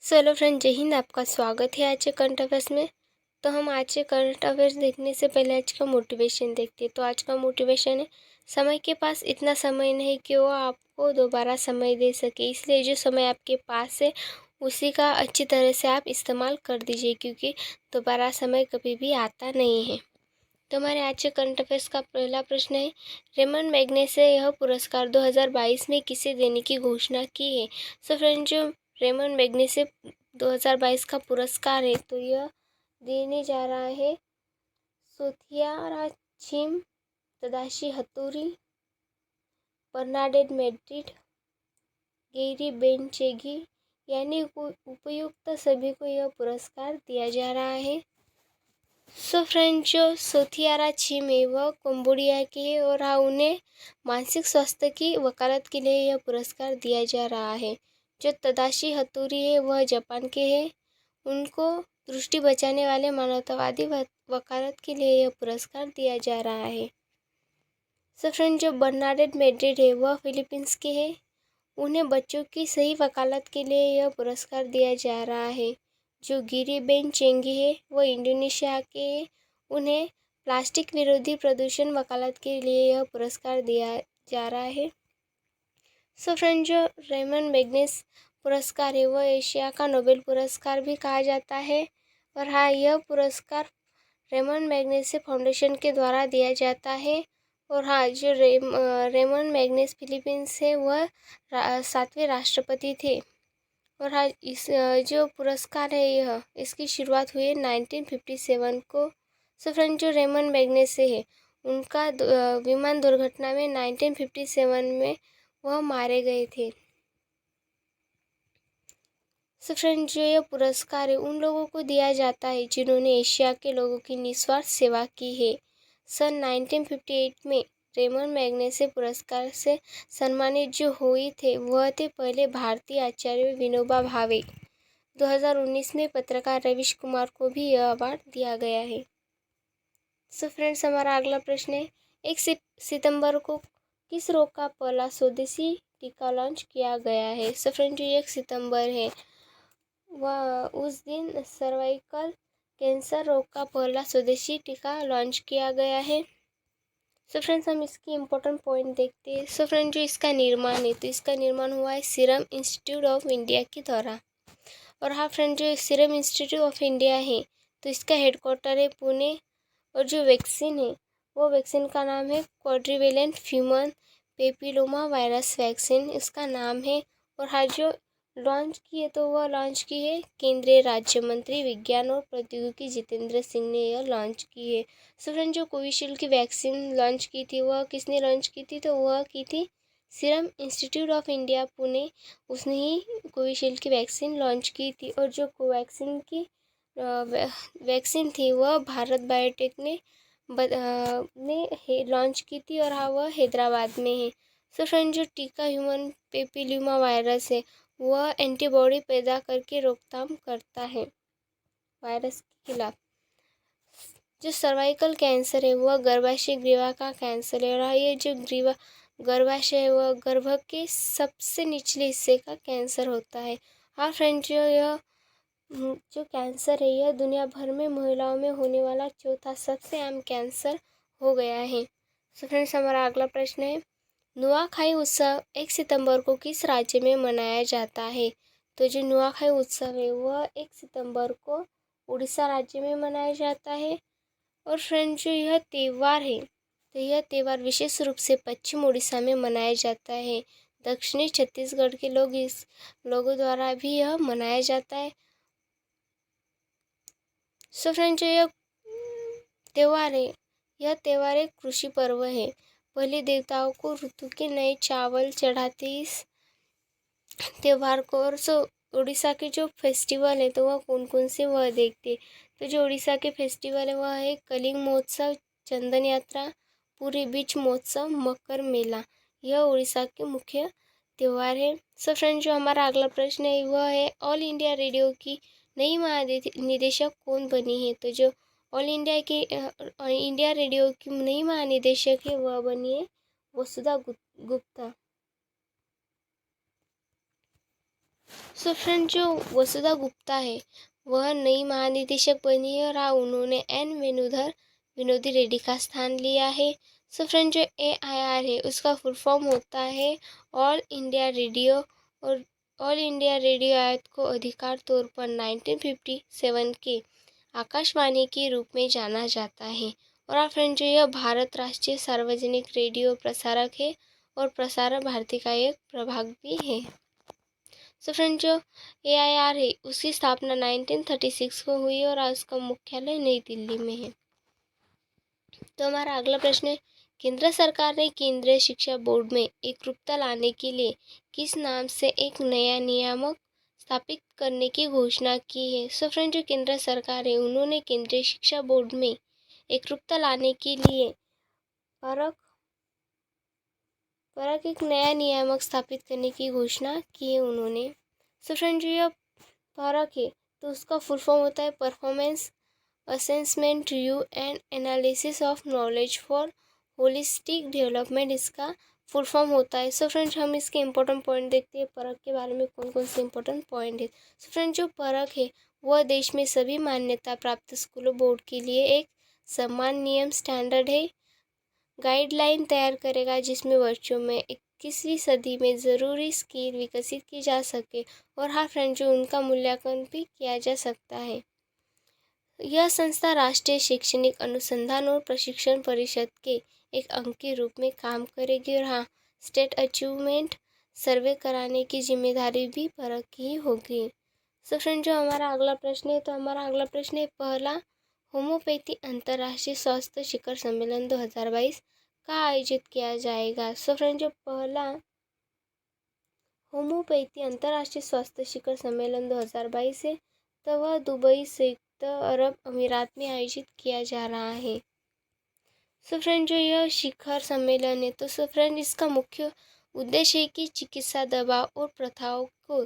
Hello friend, जय हिंद। आपका स्वागत है आज के करंट अफेयर्स में। तो हम आज के करंट अफेयर्स देखने से पहले आज का मोटिवेशन देखते हैं। तो आज का मोटिवेशन है, समय के पास इतना समय नहीं कि वो आपको दोबारा समय दे सके, इसलिए जो समय आपके पास है उसी का अच्छी तरह से आप इस्तेमाल कर दीजिए, क्योंकि दोबारा समय कभी भी आता नहीं है। तो हमारे आज के करंट अफेयर्स का पहला प्रश्न है, रेमन मैग्नेसे यह पुरस्कार 2022 में किसे देने की घोषणा की है। सो फ्रेंड, जो रेमन मैग्नेसे 2022 का पुरस्कार है तो यह देने जा रहा है सोथिया राचिम, तदाशी हतूरी, बर्नाडेट मैड्रिड, गेरी बेनचेगी, यानी उपयुक्त सभी को यह पुरस्कार दिया जा रहा है। सो फ्रेंड, जो सोथियारा छिम है वह कंबोडिया के है और हाँ, उन्हें मानसिक स्वास्थ्य की वकालत के लिए यह पुरस्कार दिया जा रहा है। जो तदाशी हतूरी है वह जापान के हैं, उनको दृष्टि बचाने वाले मानवतावादी वकालत के लिए यह पुरस्कार दिया जा रहा है। सो फ्रेंड, जो बर्नाडेट मैड्रिड है वह फिलीपींस के हैं, उन्हें बच्चों की सही वकालत के लिए यह पुरस्कार दिया जा रहा है। जो गिरी बेन चेंगी है वो इंडोनेशिया के हैं, उन्हें प्लास्टिक विरोधी प्रदूषण वकालत के लिए यह पुरस्कार दिया जा रहा है। सो फ्रेंड, जो रेमन मैग्नेस पुरस्कार है वह एशिया का नोबेल पुरस्कार भी कहा जाता है। और हाँ, यह पुरस्कार रेमन मैग्नेसे फाउंडेशन के द्वारा दिया जाता है। और हाँ, जो रेमन मैग्नेस फिलीपींस है वह 7वें राष्ट्रपति थे। और हाँ, इस जो पुरस्कार है यह इसकी शुरुआत हुई है 1957 को। सो फ्रेंड, जो रेमन मैग्नेसे है उनका विमान दुर्घटना में 1957 में वह मारे गए थे। सो फ्रेंड, जो यह पुरस्कार है उन लोगों को दिया जाता है जिन्होंने एशिया के लोगों की निस्वार्थ सेवा की है। सन 1958 में रेमन मैग्नेसे पुरस्कार से सम्मानित जो हुए थे वह थे पहले भारतीय आचार्य विनोबा भावे। 2019 में पत्रकार रवीश कुमार को भी यह अवार्ड दिया गया है। सो फ्रेंड्स, हमारा अगला प्रश्न है, 1 सितंबर को किस रोग का पहला स्वदेशी टीका लॉन्च किया गया है। सो फ्रेंड, जो 1 सितंबर है वह उस दिन सर्वाइकल कैंसर रोग का पहला स्वदेशी टीका लॉन्च किया गया है। सो फ्रेंड्स, हम इसकी इम्पोर्टेंट पॉइंट देखते हैं। सो फ्रेंड, जो इसका निर्माण है तो इसका निर्माण हुआ है सीरम इंस्टीट्यूट ऑफ इंडिया के द्वारा। और हाँ फ्रेंड, जो सीरम इंस्टीट्यूट ऑफ इंडिया है तो इसका हेडक्वार्टर है पुणे। और जो वैक्सीन है वो वैक्सीन का नाम है quadrivalent human papilloma virus vaccine, इसका नाम है। और हाँ, जो लॉन्च की है तो वह लॉन्च की है केंद्रीय राज्य मंत्री विज्ञान और प्रौद्योगिकी जितेंद्र सिंह ने यह लॉन्च की है। सो फ्रेंड, जो कोविशील्ड की वैक्सीन लॉन्च की थी वह किसने लॉन्च की थी, तो वह की थी serum institute of India Pune, उसने ही कोविशील्ड की वैक्सीन लॉन्च की थी। और जो कोवैक्सीन की वैक्सीन थी वह भारत बायोटेक ने लॉन्च की थी। और हाँ, वह हैदराबाद में है। सो फ्रेंड, जो टीका ह्यूमन पेपिलोमा वायरस है वह एंटीबॉडी पैदा करके रोकथाम करता है वायरस के खिलाफ। जो सर्वाइकल कैंसर है वह गर्भाशय ग्रीवा का कैंसर है। और ये जो ग्रीवा गर्भाशय है वह गर्भ के सबसे निचले हिस्से का कैंसर होता है। हाँ फ्रेंड, जो कैंसर है यह दुनिया भर में महिलाओं में होने वाला चौथा सबसे आम कैंसर हो गया है। सो फ्रेंड्स, हमारा अगला प्रश्न है, नुआखाई उत्सव 1 सितंबर को किस राज्य में मनाया जाता है। तो जो नुआखाई उत्सव है वह 1 सितंबर को उड़ीसा राज्य में मनाया जाता है। और फ्रेंड, जो यह त्यौहार है तो यह त्यौहार विशेष रूप से पश्चिम उड़ीसा में मनाया जाता है। दक्षिणी छत्तीसगढ़ के लोगों द्वारा भी यह मनाया जाता है। सो फ्रेंड, जो यह त्यौहार है यह त्यौहार एक कृषि पर्व है। पहले देवताओं को ऋतु के नए चावल चढ़ाते इस त्यौहार को। और उड़ीसा के जो फेस्टिवल है तो वह कौन कौन से वह देखते। तो जो उड़ीसा के फेस्टिवल है वह है कलिंग महोत्सव, चंदन यात्रा, पूरी बीच महोत्सव, मकर मेला। यह उड़ीसा के मुख्य त्यौहार है। सो फ्रेंड, जो हमारा अगला प्रश्न है वह है, ऑल इंडिया रेडियो की नई महानिदेशक कौन बनी है। तो जो ऑल इंडिया रेडियो की नई महानिदेशक है वह बनी है वसुधा गुप्ता। सो फ्रेंड, जो वसुधा गुप्ता है वह नई महानिदेशक बनी है और उन्होंने एन वेणुधर विनोदी रेड्डी का स्थान लिया है। सो फ्रेंड, जो AIR है उसका फुल फॉर्म होता है ऑल इंडिया रेडियो, और ऑल इंडिया रेडियो आयत को अधिकार तौर पर 1957 के आकाशवाणी के रूप में जाना जाता है। और फ्रेंड, जो यह भारत राष्ट्रीय सार्वजनिक रेडियो प्रसारक है और प्रसार भारती का एक प्रभाग भी है। सो फ्रेंड, जो AIR है उसकी स्थापना 1936 को हुई और आज उसका मुख्यालय नई दिल्ली में है। तो हमारा अगला प्रश्न है, केंद्र सरकार ने केंद्रीय शिक्षा बोर्ड में एकरूपता लाने के लिए किस नाम से एक नया नियामक स्थापित करने की घोषणा की है। सो फ्रेंड, जो केंद्र सरकार है उन्होंने केंद्रीय शिक्षा बोर्ड में एकरूपता लाने के लिए परक एक नया नियामक स्थापित करने की घोषणा की है उन्होंने। सो फ्रेंड, जो यह परक है तो उसका फुल फॉर्म होता है performance assessment review and analysis of knowledge for holistic development, इसका फुल फॉर्म होता है। सो फ्रेंड्स, हम इसके इंपॉर्टेंट पॉइंट देखते हैं परख के बारे में कौन कौन से इंपॉर्टेंट पॉइंट है। सो फ्रेंड्स, जो परख है वह देश में सभी मान्यता प्राप्त स्कूलों बोर्ड के लिए एक समान नियम स्टैंडर्ड है, गाइडलाइन तैयार करेगा जिसमें बच्चों में 21वीं सदी में ज़रूरी स्किल विकसित की जा सके और हाँ फ्रेंड, जो उनका मूल्यांकन भी किया जा सकता है। यह संस्था राष्ट्रीय शैक्षणिक अनुसंधान और प्रशिक्षण परिषद के एक अंग के रूप में काम करेगी और हाँ, स्टेट अचीवमेंट सर्वे कराने की जिम्मेदारी भी परख की होगी। सो फ्रेंड, जो हमारा अगला प्रश्न है तो हमारा अगला प्रश्न है, पहला होम्योपैथी अंतर्राष्ट्रीय स्वास्थ्य शिखर सम्मेलन 2022 का आयोजित किया जाएगा। सो फ्रेंड, जो पहला होम्योपैथी अंतर्राष्ट्रीय स्वास्थ्य शिखर सम्मेलन 2022 है तो वह दुबई संयुक्त अरब अमीरात में आयोजित किया जा रहा है। सो फ्रेंड, जो यह शिखर सम्मेलन है तो सो फ्रेंड इसका मुख्य उद्देश्य है कि चिकित्सा दवा और प्रथाओं को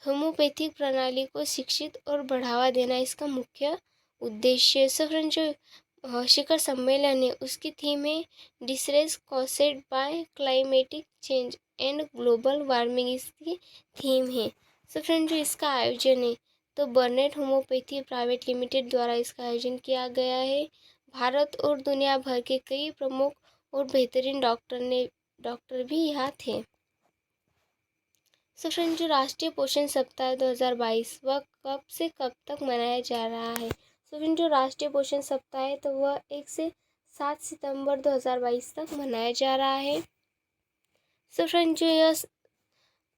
होम्योपैथिक प्रणाली को शिक्षित और बढ़ावा देना इसका मुख्य उद्देश्य है। सो फ्रेंड, जो शिखर सम्मेलन है उसकी थीम है distress caused by climatic change and global warming, इसकी थीम है। सो फ्रेंड, जो इसका आयोजन है तो बर्नेट होम्योपैथी प्राइवेट लिमिटेड द्वारा इसका आयोजन किया गया है। भारत और दुनिया भर के कई प्रमुख और बेहतरीन डॉक्टर भी यहाँ थे। सो फ्रेंड, जो राष्ट्रीय पोषण सप्ताह 2022 वह कब से कब तक मनाया जा रहा है। सो फ्रेंड, जो राष्ट्रीय पोषण सप्ताह है तो वह 1 से 7 सितंबर 2022 तक मनाया जा रहा है। सो फ्रेंड, जो यह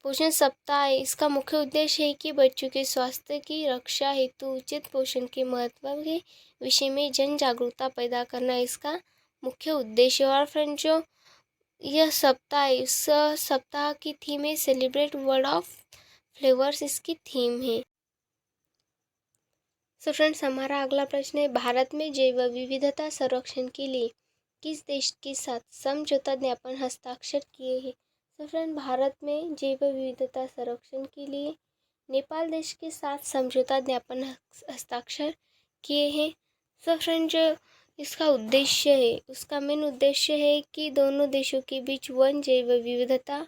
पोषण सप्ताह है इसका मुख्य उद्देश्य है कि बच्चों के स्वास्थ्य की रक्षा हेतु उचित पोषण के महत्व के विषय में जन जागरूकता पैदा करना इसका मुख्य उद्देश्य है। और फ्रेंड, जो यह सप्ताह है इस सप्ताह की थीम है सेलिब्रेट वर्ल्ड ऑफ फ्लेवर्स, इसकी थीम है। सो फ्रेंड्स, हमारा अगला प्रश्न है, भारत में जैव विविधता संरक्षण के लिए किस देश के साथ समझौता ज्ञापन हस्ताक्षर किए हैं। सो फ्रेंड, भारत में जैव विविधता संरक्षण के लिए नेपाल देश के साथ समझौता ज्ञापन हस्ताक्षर किए हैं। सो फ्रेंड, जो इसका उद्देश्य है उसका मेन उद्देश्य है कि दोनों देशों के बीच वन जैव विविधता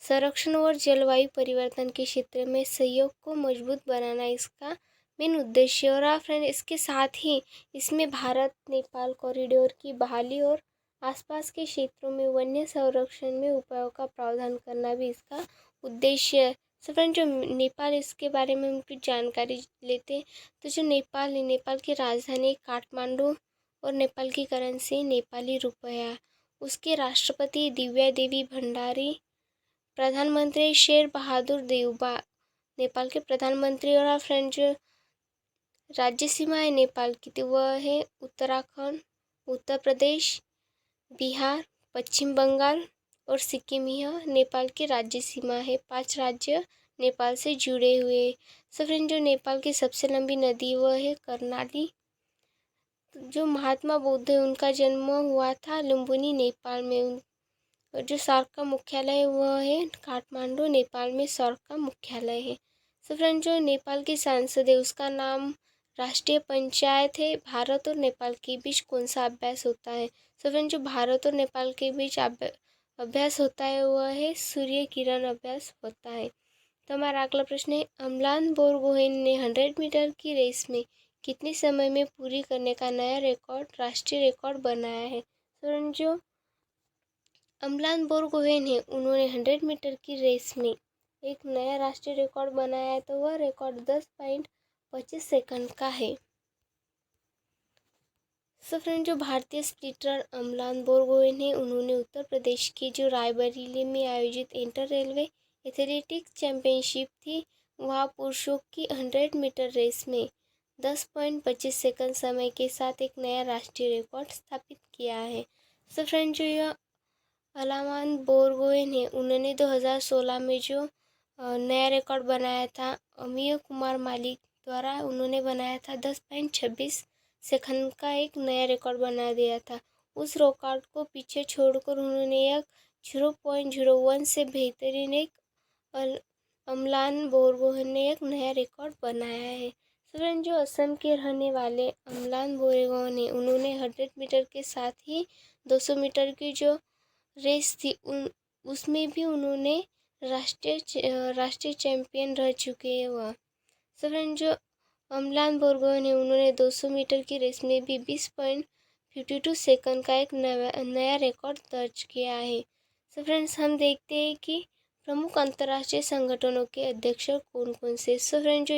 संरक्षण और जलवायु परिवर्तन के क्षेत्र में सहयोग को मजबूत बनाना इसका मेन उद्देश्य। और फ्रेंड, इसके साथ ही इसमें भारत नेपाल कॉरिडोर की बहाली और आसपास के क्षेत्रों में वन्य संरक्षण में उपायों का प्रावधान करना भी इसका उद्देश्य है। सो फ्रेंड, जो नेपाल इसके बारे में हम कुछ जानकारी लेते हैं तो जो नेपाल है, नेपाल की राजधानी काठमांडू और नेपाल की करेंसी नेपाली रुपया, उसके राष्ट्रपति दिव्या देवी भंडारी, प्रधानमंत्री शेर बहादुर देउबा नेपाल के प्रधानमंत्री। और फ्रेंड, जो राज्य सीमा है नेपाल की तो वह है उत्तराखंड, उत्तर प्रदेश, बिहार, पश्चिम बंगाल और सिक्किम, यह नेपाल की राज्य सीमा है। 5 राज्य नेपाल से जुड़े हुए। सो फ्रेंड, जो नेपाल की सबसे लंबी नदी वह है कर्णाली। जो महात्मा बुद्ध है उनका जन्म हुआ था लुम्बिनी नेपाल में। और जो सार्क का मुख्यालय है वह है काठमांडू, नेपाल में सार्क का मुख्यालय है। सो फ्रेंड, जो नेपाल की सांसद है उसका नाम राष्ट्रीय पंचायत है। भारत और नेपाल के बीच कौन सा अभ्यास होता है। सो फ्रेंड, जो भारत और नेपाल के बीच अभ्यास होता है वह है सूर्य किरण अभ्यास होता है। तो हमारा अगला प्रश्न है, अमलान बोरगोहेन ने 100 मीटर की रेस में कितने समय में पूरी करने का नया राष्ट्रीय रिकॉर्ड बनाया है। तो जो अमलान बोरगोहेन है, उन्होंने 100 मीटर की रेस में एक नया राष्ट्रीय रिकॉर्ड बनाया है। तो वह रिकॉर्ड 10.25 सेकंड का है। सो फ्रेंड, जो भारतीय स्प्रिंटर अमलान बोरगोहेन है, उन्होंने उत्तर प्रदेश की जो रायबरेली में आयोजित इंटर रेलवे एथलेटिक्स चैंपियनशिप थी, वहाँ पुरुषों की 100 मीटर रेस में 10.25 सेकंड समय के साथ एक नया राष्ट्रीय रिकॉर्ड स्थापित किया है। सो फ्रेंड, जो यह अमलान बोरगोहेन है, उन्होंने 2016 में जो नया रिकॉर्ड बनाया था, अमीय कुमार मालिक द्वारा उन्होंने बनाया था, 10.26 सेकंड का एक नया रिकॉर्ड बना दिया था। उस रिकॉर्ड को पीछे छोड़कर उन्होंने एक 0.01 से बेहतरीन एक अमलान बोरगोहेन ने एक नया रिकॉर्ड बनाया है। फ्रेंड, जो असम के रहने वाले अमलान बोरगोहेन है, उन्होंने 100 मीटर के साथ ही 200 मीटर की जो रेस थी उसमें भी उन्होंने राष्ट्रीय चैंपियन रह चुके हैं वह। सो फ्रेंड, जो अमलान बोरगोहेन है, उन्होंने 200 मीटर की रेस में भी 20.52 सेकंड का एक नया रिकॉर्ड दर्ज किया है। सो फ्रेंड्स, हम देखते हैं कि प्रमुख अंतर्राष्ट्रीय संगठनों के अध्यक्ष कौन कौन से। सो फ्रेंड, जो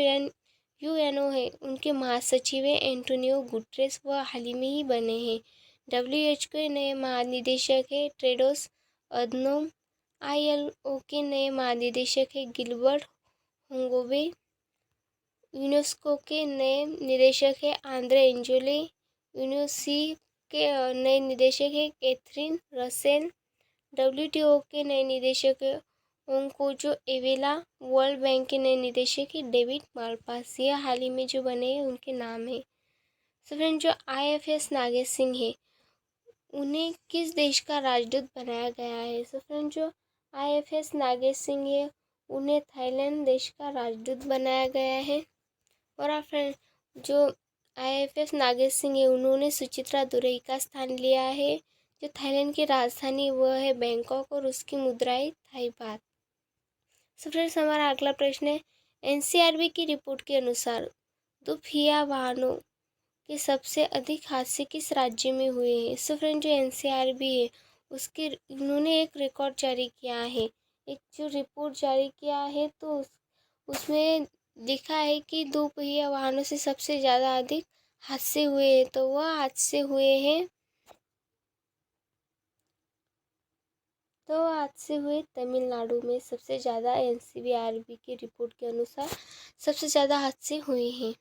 यूएनओ है, उनके महासचिव है एंटोनियो गुटेरेस, वह हाल ही में ही बने हैं। WHO के नए महानिदेशक है टेड्रोस अधनोम। ILO के नए महानिदेशक है गिलबर्ट होंगोवे। यूनेस्को के नए निदेशक है आंद्रे एंजोले। यूनिसी के नए निदेशक है कैथरीन रसेल। WTO के नए निदेशक है ओंकोजो एवेला। वर्ल्ड बैंक के नए निदेशक है डेविड मालपास। यह हाल ही में जो बने हैं उनके नाम है। सो फ्रेंड, जो IFS नागेश सिंह है, उन्हें किस देश का राजदूत बनाया गया है। सो फ्रेंड, जो IFS नागेश सिंह है, उन्हें थाईलैंड देश का राजदूत बनाया गया है। और फ्रेंड, जो IFS नागेश सिंह है, उन्होंने सुचित्रा दुरई का स्थान लिया है। जो थाईलैंड की राजधानी वह है बैंकॉक और उसकी मुद्रा है थाई बात। सो फ्रेंड्स, हमारा अगला प्रश्न है, NCRB की रिपोर्ट के अनुसार दुपहिया वाहनों के सबसे अधिक हादसे किस राज्य में हुए हैं। सो फ्रेंड, जो NCRB है, उसके उन्होंने एक रिकॉर्ड जारी किया है, एक जो रिपोर्ट जारी किया है, तो उसमें लिखा है कि दोपहिया वाहनों से सबसे ज़्यादा अधिक हादसे हुए हैं। तो वह हादसे हुए तमिलनाडु में सबसे ज़्यादा। NCRB की रिपोर्ट के अनुसार सबसे ज़्यादा हादसे हुए हैं।